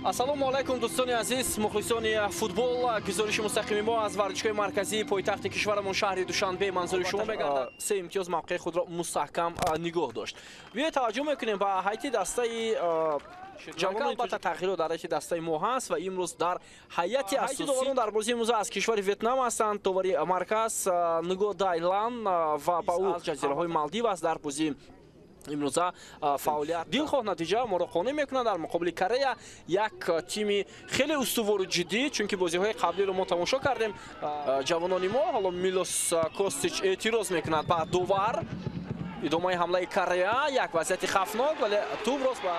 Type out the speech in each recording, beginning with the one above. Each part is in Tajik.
ассалому алайкум дӯстони азиз, мухлисони футбол. гузориши мустақими мо аз варзишгоҳи марказии пойтахти кишварамон шаҳри Душанбе манзури шумо мегардад. се имтиёз мавқеи худро мустаҳкам нигоҳ дошт. биёед таваҷҷӯҳ мекунем ба ҳайати дастаи ҷавон. албатта тағйирот дар ҳайати дастаи мо ҳаст ва имрӯз дар ҳайати асосӣ доварон дар бозии имрӯза аз кишвари Ветнам ҳастанд. товари марказ Нигоҳ Дайлан ва ба ӯ аз ҷазираҳои Малдив аст. дар бозии имрӯза фаъолият дилхоҳ натиҷа моро қонеъ мекунад дар муқобили Корея, як тими хеле устувору ҷиддӣ, чунки бозиҳои қаблиро мо тамошо кардем. ҷавонони мо ҳоло Милос Костич эътироз мекунад ба довар. идомаи ҳамлаи Корея, як вазъияти хавфнок, вале туброз ба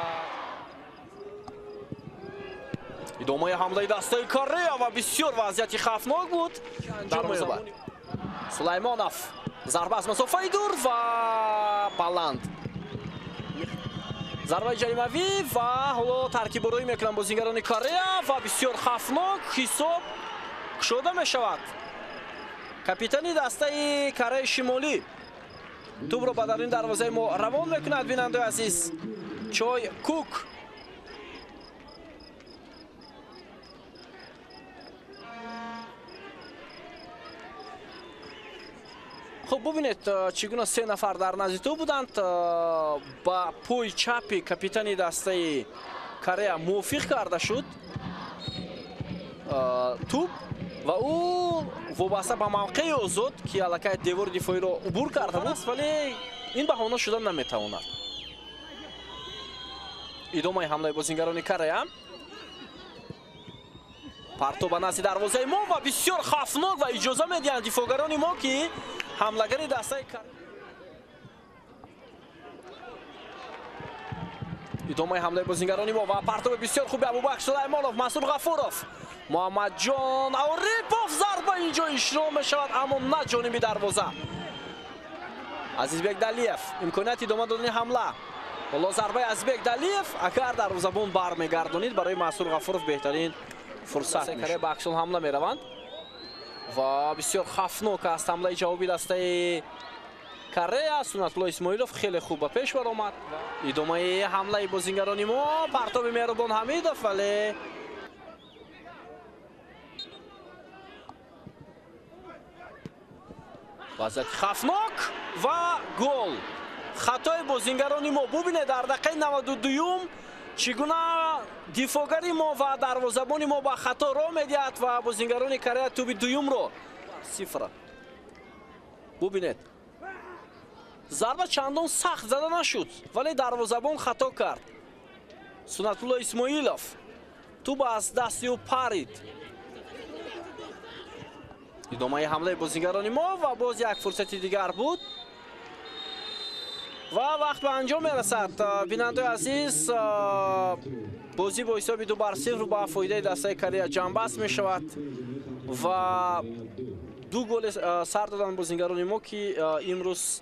идомаи ҳамлаи дастаи Корея ва бисёр вазъияти хавфнок буд. Дарвозабон Сулаймонов, зарба аз масофаи дур ва баланд. зарбаи ҷаримавӣ ва ҳоло таркибборӣ мекунанд бозигарони Корея ва бисёр хавфнок ҳисоб кушода мешавад. капитани дастаи Кореяи Шимолӣ тӯбро ба даруни дарвозаи мо равон мекунад. бинандаи азиз, Чой Кук хуб, бубинед чӣ гуна се нафар дар назди ту буданд. ба пӯи чапи капитани дастаи Корея мувофиқ карда шуд туб ва ӯ вобаста ба мавқеи озод ки аллакай девори дифоиро убур карда буд, вале ин баҳона шуда наметавонад. идомаи ҳамлаи бозингарони Корея, партов ба назди дарвозаи мо ва бисёр хавфнок ва иҷоза медиҳанд дифоъгарони мо ки ҳамлагари дастаи Корея. идомаи ҳамлаи бозингарони мо ва партови бисёр хуби Абубакр Сулаймонов, Масуд Ғафуров, Муҳаммадҷон Аурипов. зарба инҷо ишро мешавад, аммо на ҷониби дарвоза. Азизбек Далиев, имконияти идома додани ҳамла. ҳоло зарбаи Азизбек Далиев, агар дарвозабон бармегардонид барои Масуд Ғафуров беҳтарин фурсат мешавад. ба аксон ҳамла мераванд ва бисёр хавфнок аст ҳамлаи ҷавоби дастаи Корея. Сунатулло Исмоилов хеле хуб ба пеш баромад. идомаи ҳамлаи бозингарони мо, партоби Меҳрубон Ҳамидов, вале вазъияти хавфнок ва гол. хатои бозингарони мо. бубинед дар дақиқаи 92-ум чӣ гуна дифоъгари мо ва дарвозабони мо ба хато роҳ медиҳад ва бозингарони Корея туби дуюмро сифра. бубинед, зарба чандон сахт зада нашуд, вале дарвозабон хато кард. Сунатулло Исмоилов туб аз дасти ӯ парид. идомаи ҳамлаи бозингарони мо ва боз як фурсати дигар буд ва вақт ба анҷом мерасад. бинандаи азиз, бозӣ бо ҳисоби 2-0 ба фоидаи дастаи Корея ҷамъбаст мешавад ва ду гол сар доданд бозингарони мо ки имрӯз